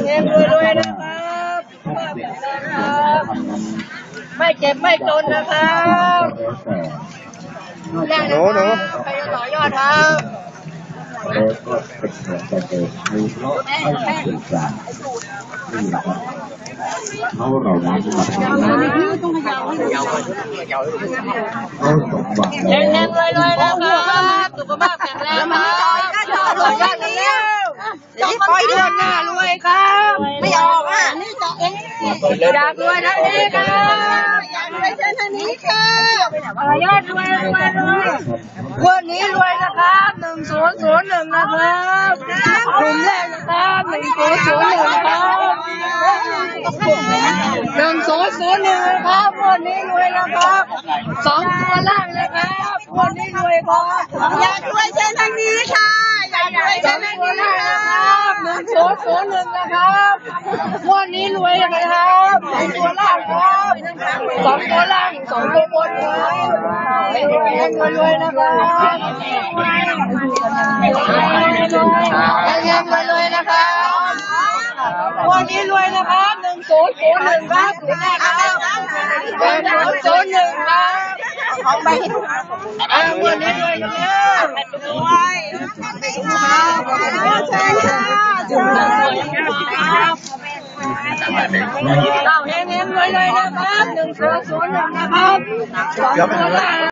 เงินรวยๆนะครับไม่เจ็บไม่จนนะครับหนูใครจะต่อยอดครับแล้วก็เป็นเหมือนกันเลยในรอบไม่ต้องสื่อสารนี่แหละครับเขาเรานั้นเขาสมหวังเงินรวยๆนะครับสุขภาพแข็งแรงครับต่อยอดเร็วคอยเดือนหน้ารวยครับไม่ออกอ่ะอยากรวยทั้งนี้ครับอยากรวยทางนี้ค่ะต่อยอดรวยวันนี้รวยนะครับ1001นะครับกลุ่มแรกนะครับ1001นะครับ1001นะครับวันนี้รวยนะครับ2ตัวล่างนะครับวันนี้รวยครับอยากรวยเช่นทางนี้ค่ะอยากรวยเช่นทางนี้นะครับ1001นะครับวันนี้รวยนะครับ2ตัวล่างครับ2ตัวล่าง2ตัวบนครับรวยนะครับรวยนะครับวันนี้รวยนะครับ1001ครับศูนย์แรกครับ1001ครับของไปวันนี้รวยนะครับใช่ค่ะเฮงๆรวยๆนะครับ1001นะครับ